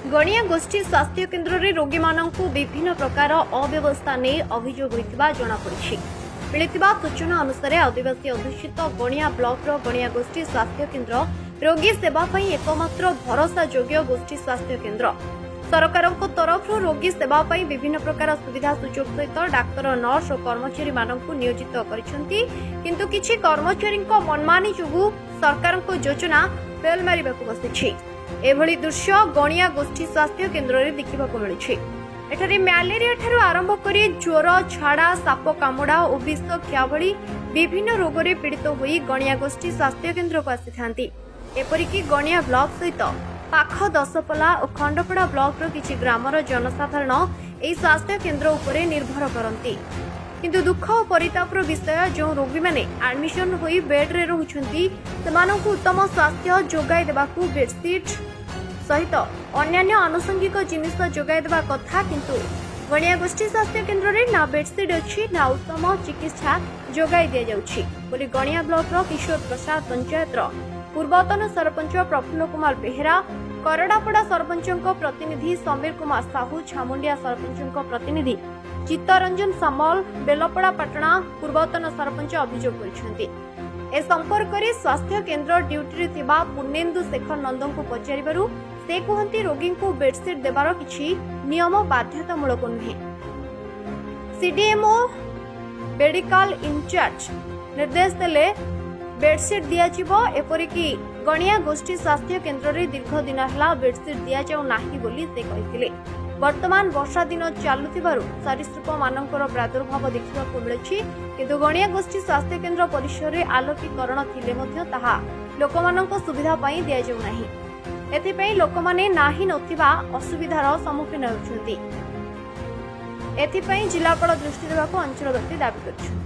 गणिया गोष्ठी स्वास्थ्य केन्द्र में रोगी मानक विभिन्न प्रकार अव्यवस्था नहीं अभियोग होता जमापड़ी। मिलता सूचना अनुसार आदिवासी अधुषित गणिया ब्लॉक गणिया गोष्ठी स्वास्थ्य केन्द्र रोगी सेवाई एकमात्र भरोसा योग्य गोष्ठी स्वास्थ्य केन्द्र। सरकार तरफ रोगी सेवाई विभिन्न प्रकार सुविधा सुजोग सहित डाक्तर नर्स और कर्मचारी मानक नियोजित किंतु किछि कर्मचारी मनमानी जोगु सरकार योजना फेल मारिबा बसी। एभली दृश्य गणिया गोष्ठी स्वास्थ्य केन्द्र में देखा मिलूँ। एठारे म्यालेरिया ठारू आरंभ कर ज्वर झाड़ा साप कामुड़ा और विष ख्या भली विभिन्न रोग में पीड़ित होई गणिया गोष्ठी स्वास्थ्य केन्द्र को आसी। एपरिकी गणिया ब्लॉक सहित पाख दशपला और खंडपड़ा ब्लॉक किछि ग्रामर जनसाधारण एही स्वास्थ्य केन्द्र उपरे निर्भर करती। किंतु दुख और परितापर विषय जो रोगी माने एडमिशन होई बेड रे रहुछंती सेमानकु उत्तम स्वास्थ्य जोगाई देबाकू बेडशीट सहित अन्यान्य आनुषंगिक जिनिस जोगाई देबा कथा, किंतु गणिया गोष्ठी स्वास्थ्य केन्द्र रे ना बेडशीट अछि ना उत्तम चिकित्सा जोगाई दिया जाउछि बोली गणिया ब्लॉक रो किशोर प्रसाद पंचायत रो पूर्वतन सरपंच प्रफुल्ल कुमार बेहेरा, करडापड़ा सरपंच प्रतिनिधि समीर कुमार साहू, छामुंडिया सरपंच प्रतिनिधि चित्तरंजन सामल, बेलपड़ा पाटना पूर्वतन सरपंच अभियोग करछन्ती। ए संपर्क में स्वास्थ्य केन्द्र ड्यूटी रे थिबा पुण्येन्दु शेखर नंदन को पचारिबारु से कहती रोगी को बेडशीट देवार किछि नियम बाध्यतामूलक नुहे। सीडीएमओ मेडिकल इंचार्ज निर्देश देले बेडशीट दियाजिबो। एपरिकी गणिया गोष्ठी स्वास्थ्य केन्द्र रे दीर्घ दिन हला बेडशीट दिया जाउ नाही बोली से कहिथिले। वर्तमान वर्षा दिन चलुथिबारु सरीसृप मानकर प्रादुर्भाव देखिबाकू मिलुछि, किंतु गणिया गोष्ठी स्वास्थ्य केन्द्र परिसर रे आलोकीकरण थिले मध्य ताहा लोकमानक सुविधा पई दिया जाउ नाही। एथिपई लोकमाने नाही नथिबा असुविधार सम्मुखीन होउछन्ती। एथिपई जिलापाल दृष्टि देबाकू अंचलवासी दाबी करछन्ती।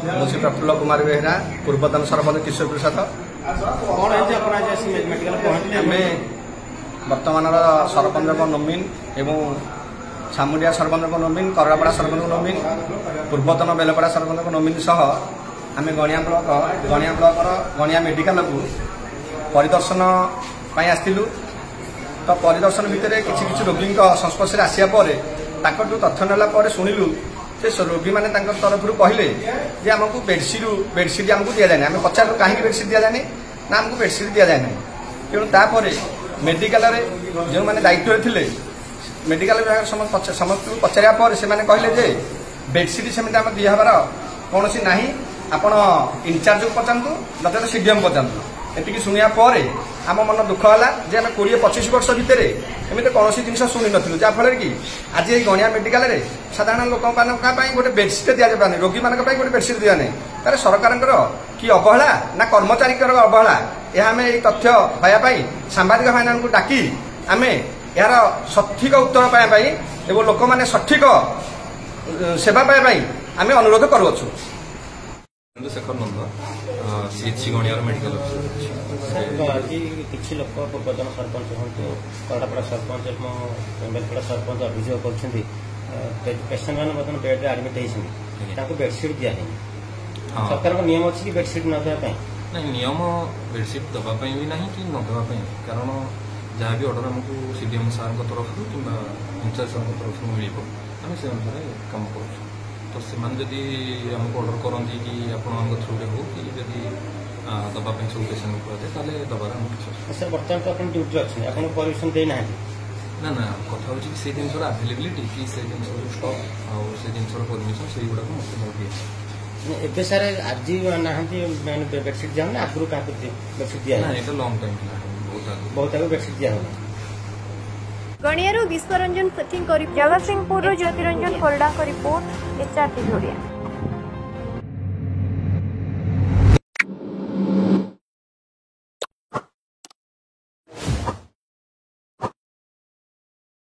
मुझे प्रफुल्ल कुमार बेहेरा, पूर्वतन सरपंच किशोर प्रसाद। वर्तमान सरपंच नवीन एवं छामुंडिया सरपंच नवीन, करडापड़ा सरपंच नवीन, पूर्वतन बेलपड़ा सरपंच नवीन सह आम गणिया ब्लॉक गणिया मेडिकल को परिदर्शन आसलु। तो परिदर्शन भितर किसी रोगी संस्पर्श आसा तथ्य नाला शुणिलु से रोगी मैंने तरफ कहले जे आमको बेडशीट आमको दि जाए। आम पचारू कहीं बेडशीट दि जाए ना आमको बेडशीट दि जाए ना। तेणु मेडिकल जो मैंने दायित्व थे मेडिकल विभाग समस्त पचारा से कहले जे बेडशीट सेमती आम दिहबार कौन ना आपण इनचार्ज को पचातु नचेत सीडीएम पचातु। एति शुणा आम मन दुख है जे आम 20-25 वर्ष भितर एमती कौन जिन शुणी नु जहाँफल कि आज ये गणिया मेडिकल रे साधारण लोक गोटे बेडशीट दि जाए रोगी मान गोटे बेडशीट दिया नहीं। तार सरकार कि अवहेला ना कर्मचारी अवहेला यह आम ये तथ्य पाइबा सांबादिक भाई को डाकी आम यार सठिक उत्तर पाइबा एवं लोक मैंने सठिक सेवा पाइबा आम अनुरोध करुछु। शेखर नंद सीएचसी गणिया मेडिकल किसी लोक पूर्वतन सरपंच हूँ करडापड़ा सरपंच बेलपड़ा सरपंच अभियोग कर पेसेंट मैंने बर्तमान बेड में आडमिट होती बेडशीट दिया सरकार को नियम अच्छी बेडशीट न देवाई ना नियम बेडशीट दवाई भी ना कि न देवाई कारण जहाँ भी ऑर्डर आमको सीडीएम सार तरफ कि इंचार्ज सार तरफ मिल आम से अनुसार कम कर तो से आमको ऑर्डर करती कि आप थ्रू हो कि जदि दवाई सब पेसेंट कहते दबार सर बर्तमान तो आप ड्यूटी अच्छे आप परमिशन देना ना ना कथा हूँ से जिन आभेलेबिलिटी कि से जिन स्टॉक से जिन परमिशन से गुड़ा मतलब दिए सर आज ना बेडशीट दिया ना आगुरी क्या बेडशीट दिया ना ये लंग टाइम बहुत आगे बेडशीट दिया गणियारू विश्वरंजन सेठी जगतसिंहपुर ज्योतिरंजन खोरडा रिपोर्ट एचआरटी।